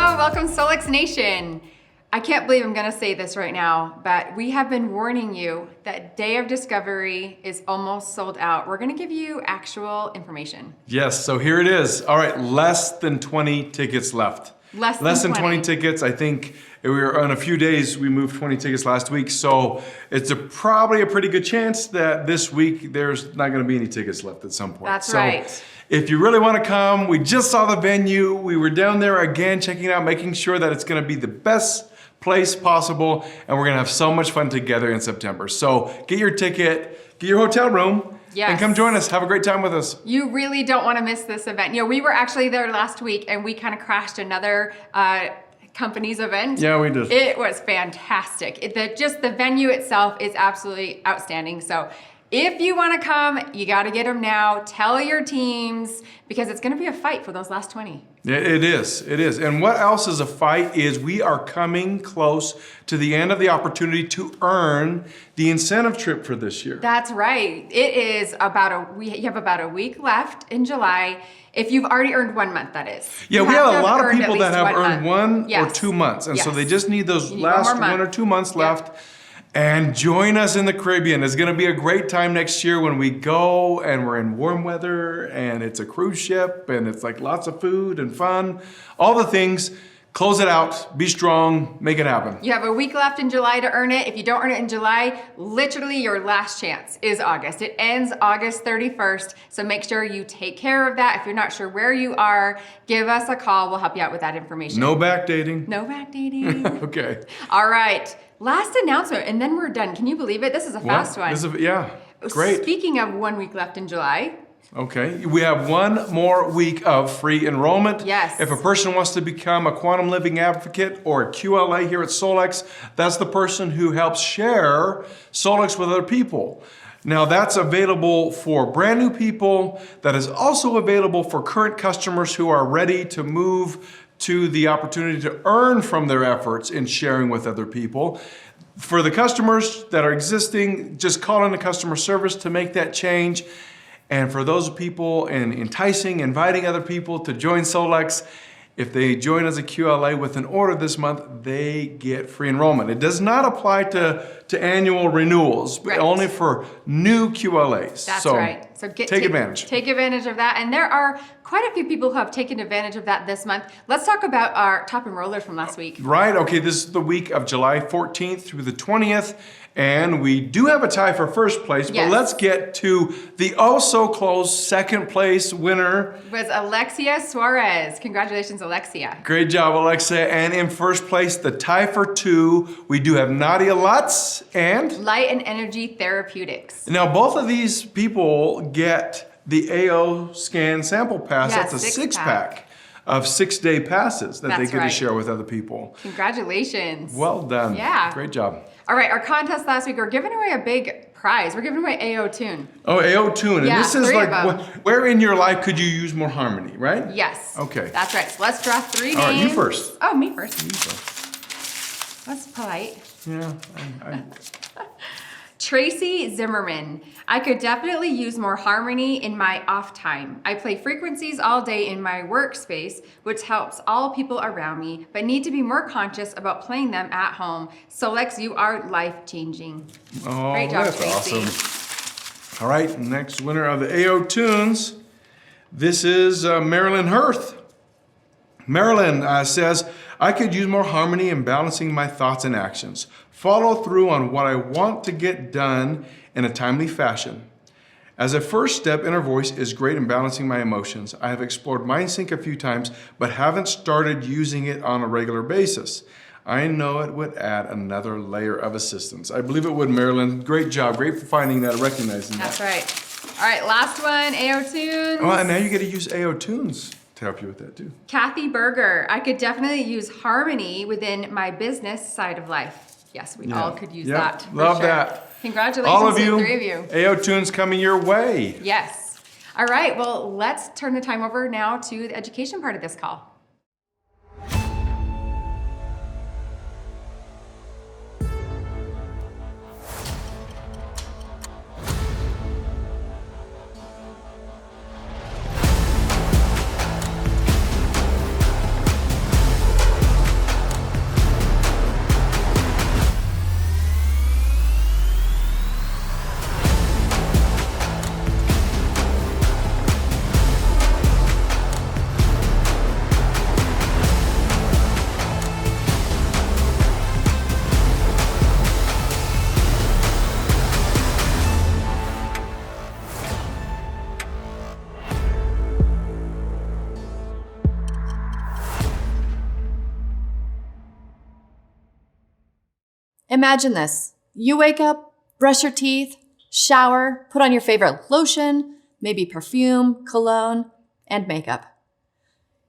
Hello, welcome Solex Nation. I can't believe I'm gonna say this right now, but we have been warning you that Day of Discovery is almost sold out. We're gonna give you actual information. Yes, so here it is. All right, less than 20 tickets left. Less than 20 tickets. I think we were on a few days, we moved 20 tickets last week, so it's probably a pretty good chance that this week there's not gonna be any tickets left at some point. That's right. If you really want to come, we just saw the venue. We were down there again, checking it out, making sure that it's going to be the best place possible, and we're going to have so much fun together in September. So get your ticket, get your hotel room, and come join us. Have a great time with us. You really don't want to miss this event. You know, we were actually there last week, and we kind of crashed another company's event. Yeah, we did. It was fantastic. Just the venue itself is absolutely outstanding. So if you want to come, you got to get them now. Tell your teams, because it's going to be a fight for those last 20. Yeah, it is. It is. And what else is a fight is we are coming close to the end of the opportunity to earn the incentive trip for this year. That's right. It is you have about a week left in July. If you've already earned 1 month, that is. Yeah, we have a lot of people that have earned 1 or 2 months. And so they just need those last 1 or 2 months left. And join us in the Caribbean. It's gonna be a great time next year when we go and we're in warm weather and it's a cruise ship and it's like lots of food and fun. All the things. Close it out, be strong, make it happen. You have a week left in July to earn it. If you don't earn it in July, literally your last chance is August. It ends August 31st, so make sure you take care of that. If you're not sure where you are, give us a call. We'll help you out with that information. No backdating. No backdating. Okay. All right, last announcement, and then we're done. Can you believe it? This is a fast one. Yeah, great. Speaking of 1 week left in July, okay, we have 1 more week of free enrollment. Yes. If a person wants to become a quantum living advocate or a QLA here at Solex, that's the person who helps share Solex with other people. Now that's available for brand new people. That is also available for current customers who are ready to move to the opportunity to earn from their efforts in sharing with other people. For the customers that are existing, just call in the customer service to make that change. And for those people and inviting other people to join Solex, if they join as a QLA with an order this month, they get free enrollment. It does not apply to annual renewals, but only for new QLAs. That's right. So take advantage. Take advantage of that. And there are quite a few people who have taken advantage of that this month. Let's talk about our top enrollers from last week. Right. Okay. This is the week of July 14th through the 20th. And we do have a tie for first place, but let's get to the also-close second place winner. It was Alexia Suarez. Congratulations, Alexia. Great job, Alexia. And in first place, the tie for 2, we do have Nadia Lutz and Light and Energy Therapeutics. Now, both of these people get the AO Scan Sample Pass. That's a 6-pack of 6-day passes that they get to share with other people. Congratulations. Well done. Yeah. Great job. All right, our contest last week, we're giving away a big prize. We're giving away AO Tune. Oh, AO Tune. Yeah, and this is like, where in your life could you use more harmony, right? Yes. Okay. That's right. So let's draw 3 names. All right, you first. Oh, me first. You first. That's polite. Yeah. Tracy Zimmerman. I could definitely use more harmony in my off time. I play frequencies all day in my workspace, which helps all people around me, but need to be more conscious about playing them at home. Solex, you are life-changing. Oh, great job, that's Tracy. Awesome. All right, next winner of the AO Tunes. This is Marilyn Hirth. Marilyn says, I could use more harmony in balancing my thoughts and actions. Follow through on what I want to get done in a timely fashion. As a first step, inner voice is great in balancing my emotions. I have explored MindSync a few times, but haven't started using it on a regular basis. I know it would add another layer of assistance. I believe it would, Marilyn. Great job. Great for finding that, recognizing that. That's right. All right, last one, AO Tunes. Oh, and now you get to use AO Tunes to help you with that too. Kathy Berger. I could definitely use harmony within my business side of life. Yes, we all could use that. Love that. Congratulations all of to you, the 3 of you. AO Tunes coming your way. Yes. All right, well, let's turn the time over now to the education part of this call. Imagine this. You wake up, brush your teeth, shower, put on your favorite lotion, maybe perfume, cologne, and makeup.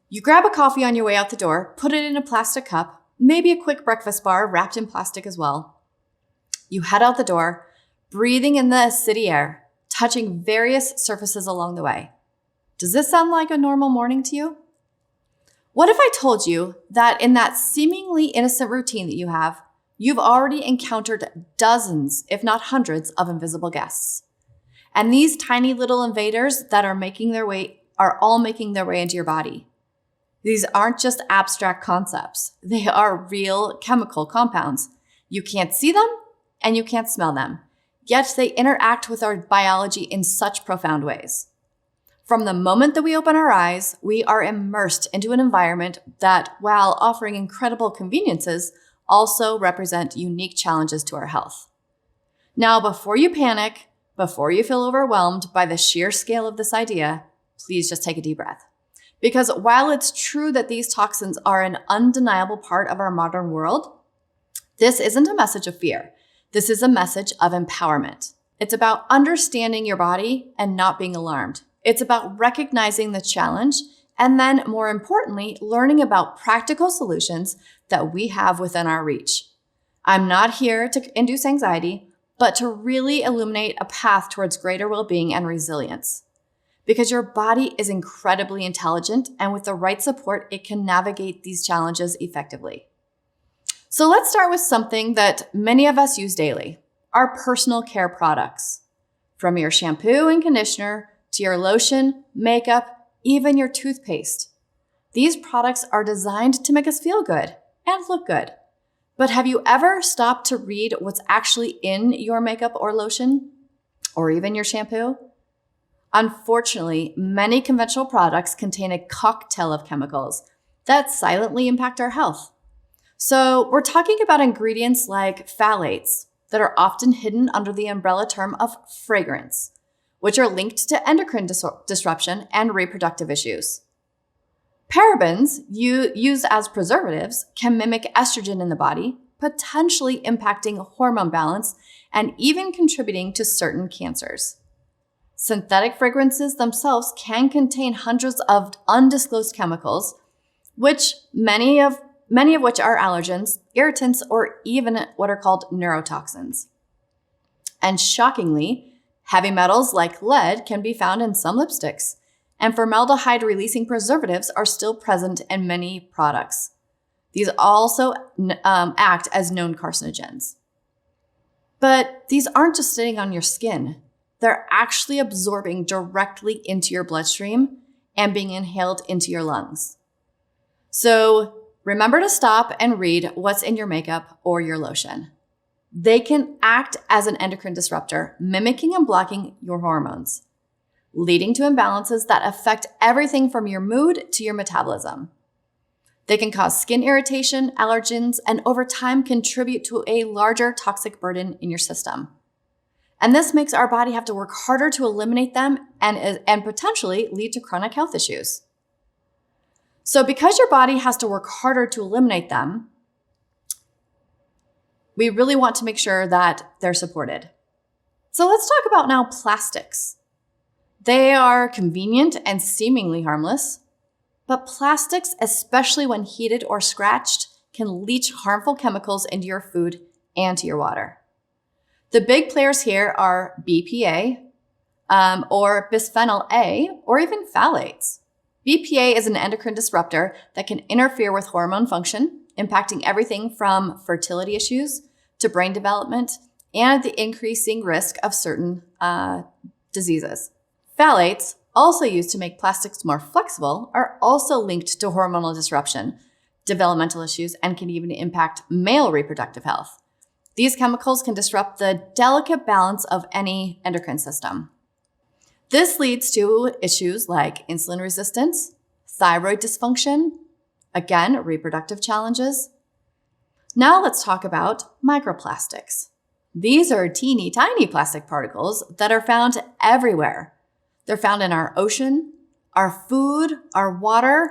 You grab a coffee on your way out the door, put it in a plastic cup, maybe a quick breakfast bar wrapped in plastic as well. You head out the door, breathing in the city air, touching various surfaces along the way. Does this sound like a normal morning to you? What if I told you that in that seemingly innocent routine that you have, you've already encountered dozens, if not hundreds, of invisible guests? And these tiny little invaders that are all making their way into your body. These aren't just abstract concepts. They are real chemical compounds. You can't see them and you can't smell them, yet they interact with our biology in such profound ways. From the moment that we open our eyes, we are immersed into an environment that, while offering incredible conveniences, also represent unique challenges to our health. Now, before you panic, before you feel overwhelmed by the sheer scale of this idea, please just take a deep breath. Because while it's true that these toxins are an undeniable part of our modern world, this isn't a message of fear. This is a message of empowerment. It's about understanding your body and not being alarmed. It's about recognizing the challenge and then, more importantly, learning about practical solutions that we have within our reach. I'm not here to induce anxiety, but to really illuminate a path towards greater well-being and resilience. Because your body is incredibly intelligent, and with the right support, it can navigate these challenges effectively. So let's start with something that many of us use daily, our personal care products. From your shampoo and conditioner to your lotion, makeup, even your toothpaste. These products are designed to make us feel good and look good. But have you ever stopped to read what's actually in your makeup or lotion, or even your shampoo? Unfortunately, many conventional products contain a cocktail of chemicals that silently impact our health. So we're talking about ingredients like phthalates that are often hidden under the umbrella term of fragrance, which are linked to endocrine disruption and reproductive issues. Parabens, used as preservatives, can mimic estrogen in the body, potentially impacting hormone balance and even contributing to certain cancers. Synthetic fragrances themselves can contain hundreds of undisclosed chemicals, which many of which are allergens, irritants, or even what are called neurotoxins. And shockingly, heavy metals like lead can be found in some lipsticks, and formaldehyde-releasing preservatives are still present in many products. These also act as known carcinogens. But these aren't just sitting on your skin. They're actually absorbing directly into your bloodstream and being inhaled into your lungs. So remember to stop and read what's in your makeup or your lotion. They can act as an endocrine disruptor, mimicking and blocking your hormones, leading to imbalances that affect everything from your mood to your metabolism. They can cause skin irritation, allergens, and over time contribute to a larger toxic burden in your system. And this makes our body have to work harder to eliminate them and potentially lead to chronic health issues. So because your body has to work harder to eliminate them, we really want to make sure that they're supported. So let's talk about now plastics. They are convenient and seemingly harmless, but plastics, especially when heated or scratched, can leach harmful chemicals into your food and to your water. The big players here are BPA, or bisphenol A, or even phthalates. BPA is an endocrine disruptor that can interfere with hormone function, impacting everything from fertility issues to brain development and the increasing risk of certain diseases. Phthalates, also used to make plastics more flexible, are also linked to hormonal disruption, developmental issues, and can even impact male reproductive health. These chemicals can disrupt the delicate balance of any endocrine system. This leads to issues like insulin resistance, thyroid dysfunction, again, reproductive challenges. Now let's talk about microplastics. These are teeny tiny plastic particles that are found everywhere. They're found in our ocean, our food, our water,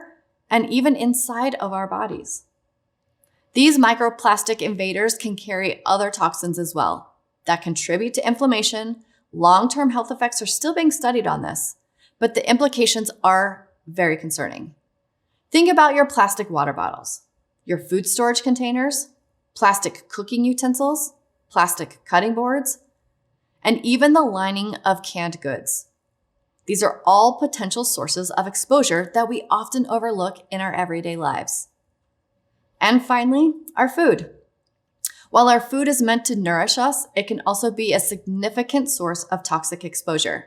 and even inside of our bodies. These microplastic invaders can carry other toxins as well that contribute to inflammation. Long-term health effects are still being studied on this, but the implications are very concerning. Think about your plastic water bottles, your food storage containers, plastic cooking utensils, plastic cutting boards, and even the lining of canned goods. These are all potential sources of exposure that we often overlook in our everyday lives. And finally, our food. While our food is meant to nourish us, it can also be a significant source of toxic exposure.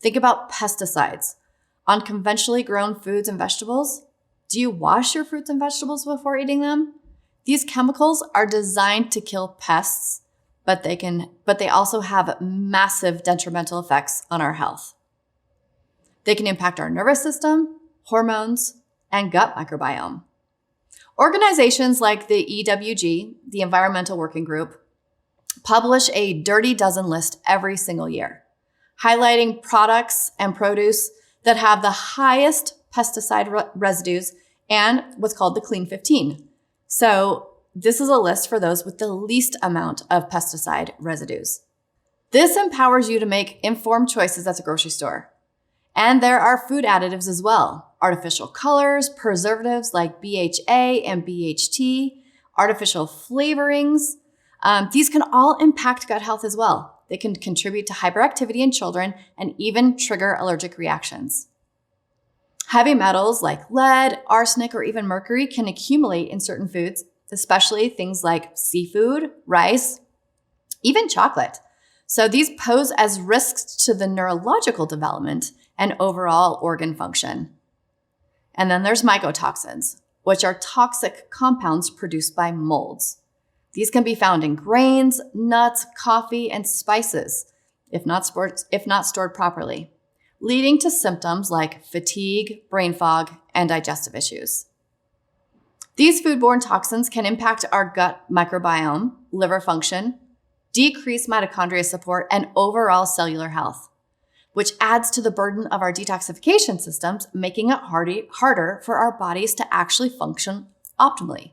Think about pesticides on conventionally grown foods and vegetables. Do you wash your fruits and vegetables before eating them? These chemicals are designed to kill pests, but they also have massive detrimental effects on our health. They can impact our nervous system, hormones, and gut microbiome. Organizations like the EWG, the Environmental Working Group, publish a Dirty Dozen list every single year, highlighting products and produce that have the highest pesticide residues and what's called the Clean 15. So this is a list for those with the least amount of pesticide residues. This empowers you to make informed choices at the grocery store. And there are food additives as well. Artificial colors, preservatives like BHA and BHT, artificial flavorings. These can all impact gut health as well. They can contribute to hyperactivity in children and even trigger allergic reactions. Heavy metals like lead, arsenic, or even mercury can accumulate in certain foods, especially things like seafood, rice, even chocolate. So these pose as risks to the neurological development and overall organ function. And then there's mycotoxins, which are toxic compounds produced by molds. These can be found in grains, nuts, coffee, and spices, if not stored properly, leading to symptoms like fatigue, brain fog, and digestive issues. These foodborne toxins can impact our gut microbiome, liver function, decrease mitochondria support, and overall cellular health, which adds to the burden of our detoxification systems, making it harder for our bodies to actually function optimally.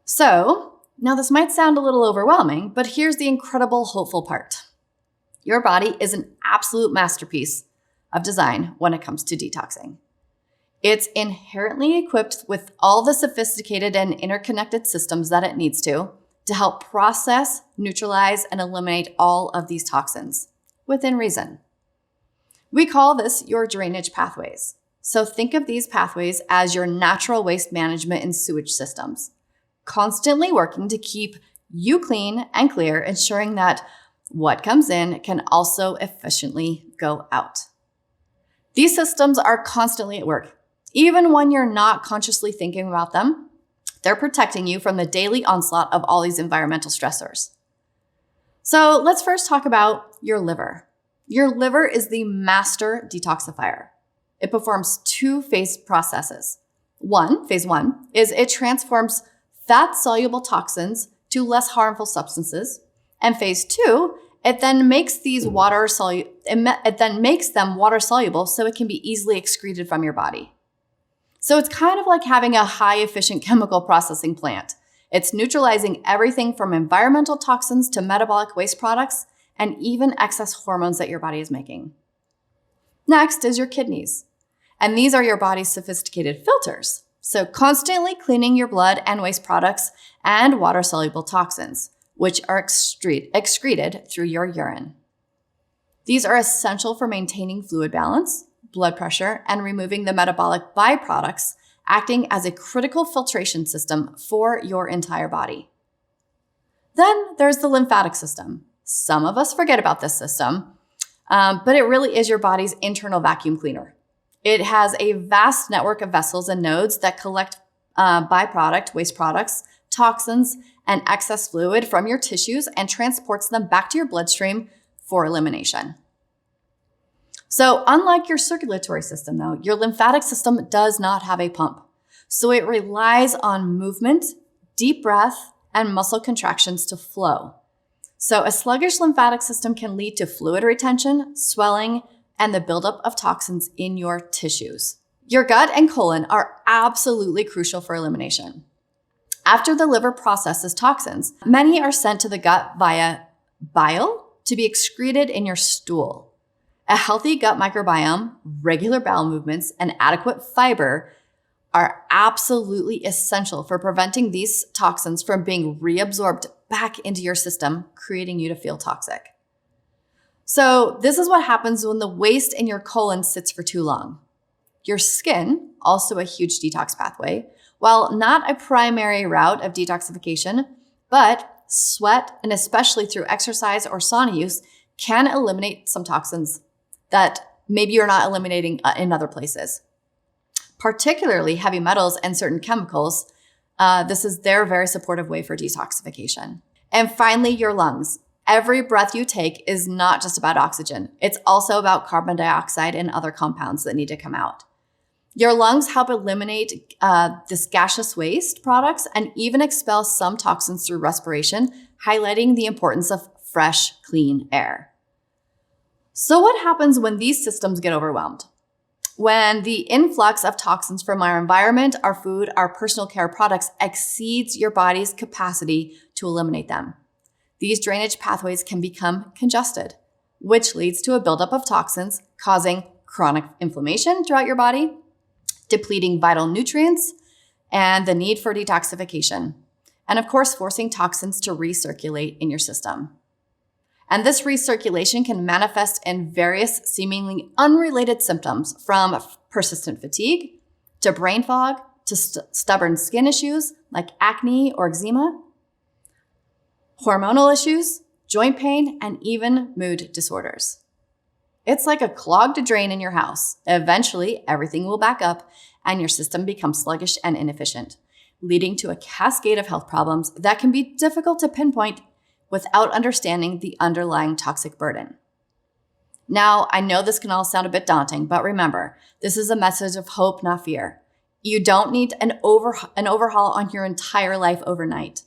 So, now this might sound a little overwhelming, but here's the incredible hopeful part. Your body is an absolute masterpiece of design when it comes to detoxing. It's inherently equipped with all the sophisticated and interconnected systems that it needs to help process, neutralize, and eliminate all of these toxins within reason. We call this your drainage pathways. So think of these pathways as your natural waste management and sewage systems, constantly working to keep you clean and clear, ensuring that what comes in can also efficiently go out. These systems are constantly at work. Even when you're not consciously thinking about them, they're protecting you from the daily onslaught of all these environmental stressors. So let's first talk about your liver. Your liver is the master detoxifier. It performs two-phase processes. Phase one, is it transforms fat-soluble toxins to less harmful substances. And phase two, it then makes them water soluble so it can be easily excreted from your body. So it's kind of like having a high-efficient chemical processing plant. It's neutralizing everything from environmental toxins to metabolic waste products and even excess hormones that your body is making. Next is your kidneys. And these are your body's sophisticated filters. So constantly cleaning your blood and waste products and water-soluble toxins, which are excreted through your urine. These are essential for maintaining fluid balance, blood pressure, and removing the metabolic byproducts, acting as a critical filtration system for your entire body. Then there's the lymphatic system. Some of us forget about this system, but it really is your body's internal vacuum cleaner. It has a vast network of vessels and nodes that collect byproduct, waste products, toxins, and excess fluid from your tissues and transports them back to your bloodstream for elimination. So unlike your circulatory system, though, your lymphatic system does not have a pump. So it relies on movement, deep breath, and muscle contractions to flow. So a sluggish lymphatic system can lead to fluid retention, swelling, and the buildup of toxins in your tissues. Your gut and colon are absolutely crucial for elimination. After the liver processes toxins, many are sent to the gut via bile to be excreted in your stool. A healthy gut microbiome, regular bowel movements, and adequate fiber are absolutely essential for preventing these toxins from being reabsorbed back into your system, creating you to feel toxic. So this is what happens when the waste in your colon sits for too long. Your skin, also a huge detox pathway, while not a primary route of detoxification, but sweat, and especially through exercise or sauna use, can eliminate some toxins that maybe you're not eliminating in other places. Particularly heavy metals and certain chemicals, this is their very supportive way for detoxification. And finally, your lungs. Every breath you take is not just about oxygen. It's also about carbon dioxide and other compounds that need to come out. Your lungs help eliminate this gaseous waste products and even expel some toxins through respiration, highlighting the importance of fresh, clean air. So what happens when these systems get overwhelmed? When the influx of toxins from our environment, our food, our personal care products exceeds your body's capacity to eliminate them. These drainage pathways can become congested, which leads to a buildup of toxins, causing chronic inflammation throughout your body, depleting vital nutrients, and the need for detoxification. And of course, forcing toxins to recirculate in your system. And this recirculation can manifest in various seemingly unrelated symptoms, from persistent fatigue to brain fog to stubborn skin issues like acne or eczema, hormonal issues, joint pain, and even mood disorders. It's like a clogged drain in your house. Eventually, everything will back up and your system becomes sluggish and inefficient, leading to a cascade of health problems that can be difficult to pinpoint without understanding the underlying toxic burden. Now, I know this can all sound a bit daunting, but remember, this is a message of hope, not fear. You don't need an overhaul on your entire life overnight.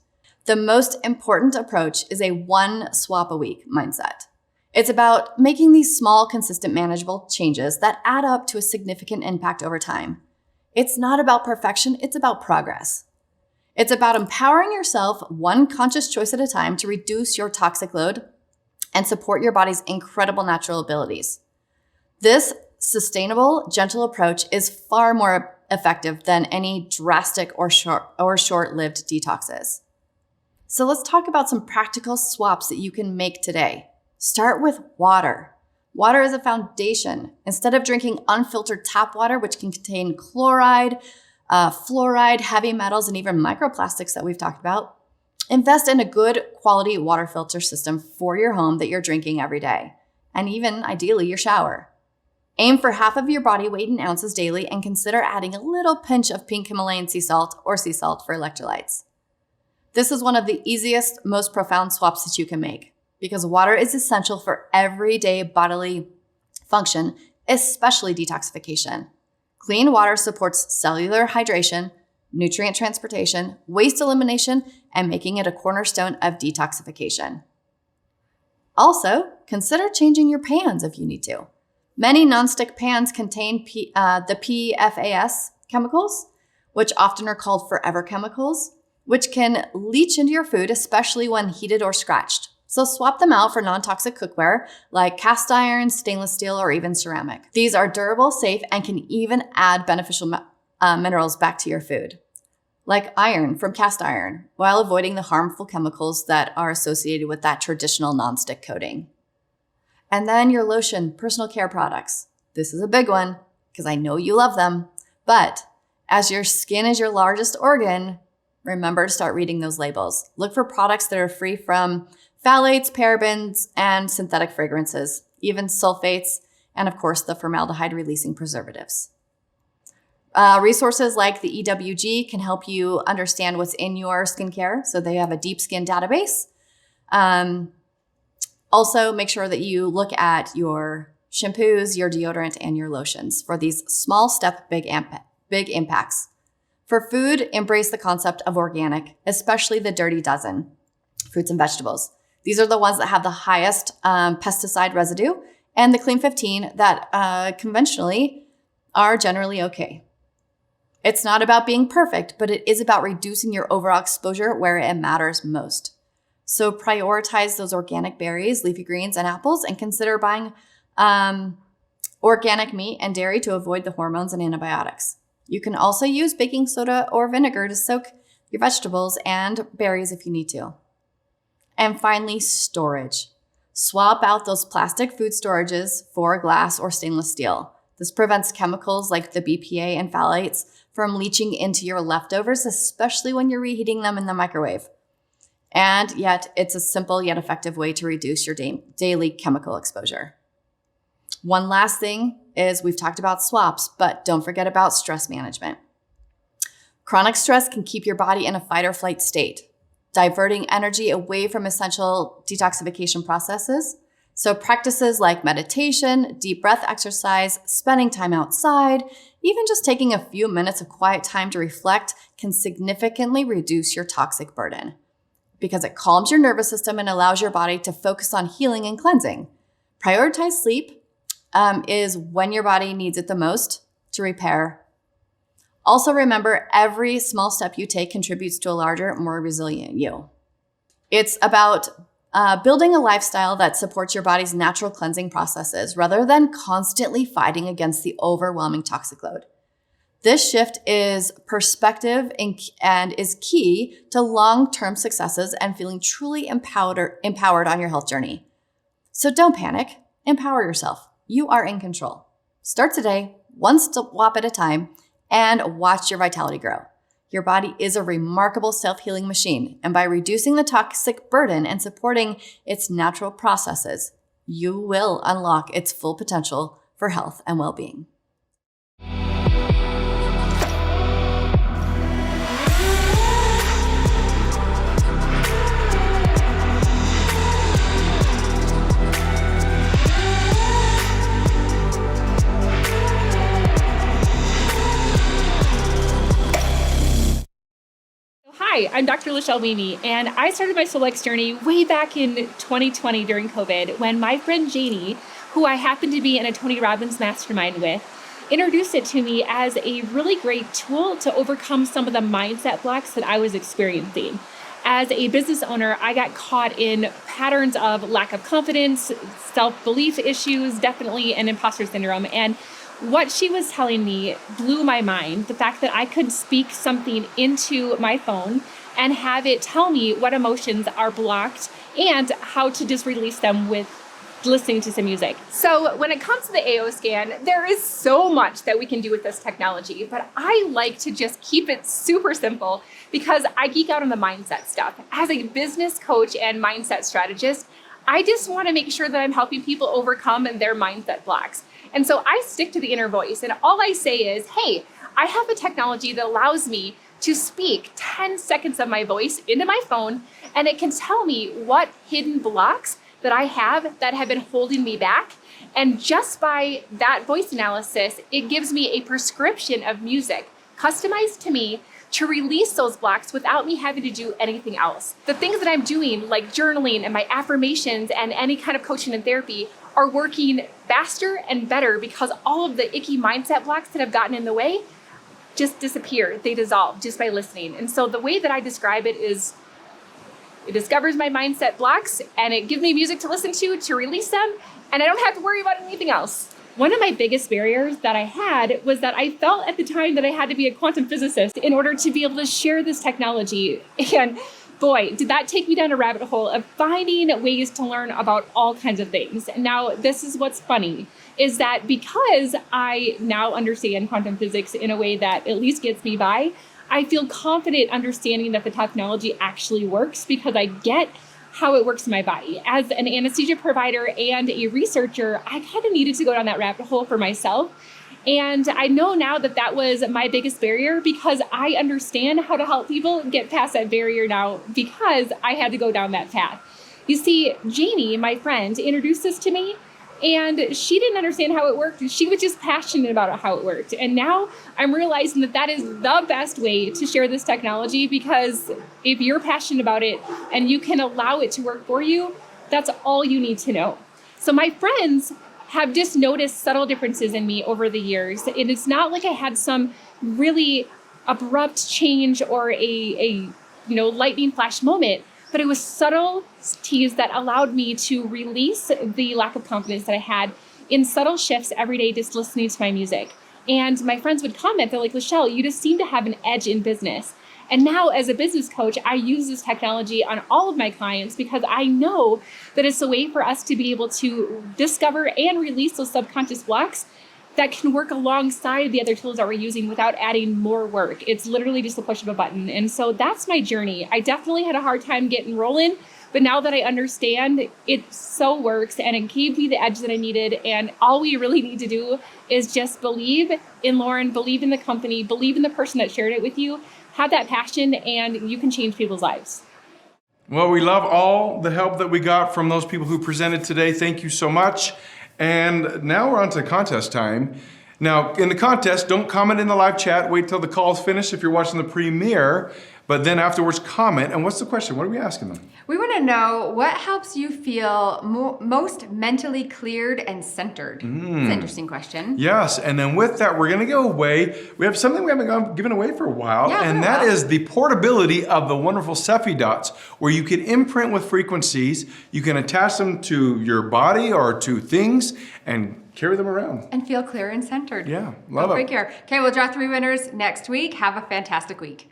The most important approach is a one swap a week mindset. It's about making these small, consistent, manageable changes that add up to a significant impact over time. It's not about perfection, it's about progress. It's about empowering yourself one conscious choice at a time to reduce your toxic load and support your body's incredible natural abilities. This sustainable, gentle approach is far more effective than any drastic or short-lived detoxes. So let's talk about some practical swaps that you can make today. Start with water. Water is a foundation. Instead of drinking unfiltered tap water, which can contain chloride, fluoride, heavy metals, and even microplastics that we've talked about, invest in a good quality water filter system for your home that you're drinking every day, and even ideally your shower. Aim for half of your body weight in ounces daily and consider adding a little pinch of pink Himalayan sea salt or sea salt for electrolytes. This is one of the easiest, most profound swaps that you can make because water is essential for everyday bodily function, especially detoxification. Clean water supports cellular hydration, nutrient transportation, waste elimination, and making it a cornerstone of detoxification. Also, consider changing your pans if you need to. Many nonstick pans contain the PFAS chemicals, which often are called forever chemicals, which can leach into your food, especially when heated or scratched. So swap them out for non-toxic cookware like cast iron, stainless steel, or even ceramic. These are durable, safe, and can even add beneficial minerals back to your food, like iron from cast iron, while avoiding the harmful chemicals that are associated with that traditional nonstick coating. And then your lotion, personal care products. This is a big one because I know you love them. But as your skin is your largest organ, remember to start reading those labels. Look for products that are free from phthalates, parabens, and synthetic fragrances, even sulfates, and of course the formaldehyde-releasing preservatives. Resources like the EWG can help you understand what's in your skincare. So they have a deep skin database. Also, make sure that you look at your shampoos, your deodorant, and your lotions for these small step, big impacts. For food, embrace the concept of organic, especially the dirty dozen, fruits and vegetables. These are the ones that have the highest pesticide residue, and the Clean 15 that conventionally are generally okay. It's not about being perfect, but it is about reducing your overall exposure where it matters most. So prioritize those organic berries, leafy greens, and apples, and consider buying organic meat and dairy to avoid the hormones and antibiotics. You can also use baking soda or vinegar to soak your vegetables and berries if you need to. And finally, storage. Swap out those plastic food storages for glass or stainless steel. This prevents chemicals like the BPA and phthalates from leaching into your leftovers, especially when you're reheating them in the microwave. And yet, it's a simple yet effective way to reduce your daily chemical exposure. One last thing is we've talked about swaps, but don't forget about stress management. Chronic stress can keep your body in a fight or flight state, diverting energy away from essential detoxification processes. So practices like meditation, deep breath exercise, spending time outside, even just taking a few minutes of quiet time to reflect can significantly reduce your toxic burden because it calms your nervous system and allows your body to focus on healing and cleansing. Prioritize sleep is when your body needs it the most to repair. Also remember, every small step you take contributes to a larger, more resilient you. It's about building a lifestyle that supports your body's natural cleansing processes rather than constantly fighting against the overwhelming toxic load. This shift is perspective and is key to long-term successes and feeling truly empowered on your health journey. So don't panic, empower yourself. You are in control. Start today, one swap at a time, and watch your vitality grow. Your body is a remarkable self-healing machine, and by reducing the toxic burden and supporting its natural processes, you will unlock its full potential for health and well-being. Hi, I'm Dr. LaChelle Wieme, and I started my Solex journey way back in 2020 during COVID when my friend Janie, who I happened to be in a Tony Robbins mastermind with, introduced it to me as a really great tool to overcome some of the mindset blocks that I was experiencing. As a business owner, I got caught in patterns of lack of confidence, self-belief issues, definitely, and imposter syndrome. And what she was telling me blew my mind. The fact that I could speak something into my phone and have it tell me what emotions are blocked and how to just release them with listening to some music. So when it comes to the AO scan, there is so much that we can do with this technology, but I like to just keep it super simple because I geek out on the mindset stuff. As a business coach and mindset strategist, I just want to make sure that I'm helping people overcome their mindset blocks. And so I stick to the inner voice, and all I say is, hey, I have a technology that allows me to speak 10 seconds of my voice into my phone, and it can tell me what hidden blocks that I have that have been holding me back. And just by that voice analysis, it gives me a prescription of music customized to me to release those blocks without me having to do anything else. The things that I'm doing, like journaling and my affirmations and any kind of coaching and therapy, are working faster and better because all of the icky mindset blocks that have gotten in the way just disappear. They dissolve just by listening. And so the way that I describe it is it discovers my mindset blocks and it gives me music to listen to release them, and I don't have to worry about anything else. One of my biggest barriers that I had was that I felt at the time that I had to be a quantum physicist in order to be able to share this technology. And boy, did that take me down a rabbit hole of finding ways to learn about all kinds of things. Now, this is what's funny, is that because I now understand quantum physics in a way that at least gets me by, I feel confident understanding that the technology actually works because I get how it works in my body. As an anesthesia provider and a researcher, I kind of needed to go down that rabbit hole for myself. And I know now that that was my biggest barrier because I understand how to help people get past that barrier now because I had to go down that path. You see, Janie, my friend, introduced this to me, and she didn't understand how it worked. She was just passionate about how it worked. And now I'm realizing that that is the best way to share this technology, because if you're passionate about it and you can allow it to work for you, that's all you need to know. So my friends have just noticed subtle differences in me over the years. It is not like I had some really abrupt change or a lightning flash moment, but it was subtleties that allowed me to release the lack of confidence that I had in subtle shifts every day just listening to my music. And my friends would comment, they're like, LaChelle, you just seem to have an edge in business. And now as a business coach, I use this technology on all of my clients because I know that it's a way for us to be able to discover and release those subconscious blocks that can work alongside the other tools that we're using without adding more work. It's literally just a push of a button. And so that's my journey. I definitely had a hard time getting rolling, but now that I understand, it so works and it gave me the edge that I needed. And all we really need to do is just believe in Lauren, believe in the company, believe in the person that shared it with you, have that passion, and you can change people's lives. Well, we love all the help that we got from those people who presented today. Thank you so much. And now we're on to contest time. Now, in the contest, don't comment in the live chat. Wait till the call's finished if you're watching the premiere. But then afterwards, comment. And what's the question? What are we asking them? We want to know what helps you feel most mentally cleared and centered. It's an interesting question. Yes, and then with that, we're going to go away. We have something we haven't given away for a while, Yeah, and that is the portability of the wonderful Cephi dots, where you can imprint with frequencies. You can attach them to your body or to things and carry them around. And feel clear and centered. Yeah, love Go it. figure. Okay, we'll draw 3 winners next week. Have a fantastic week.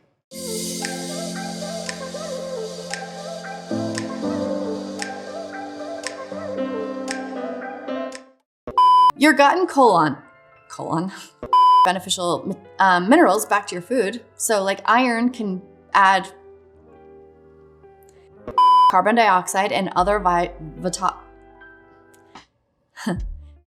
Your gut and colon beneficial minerals back to your food. So like iron can add carbon dioxide and other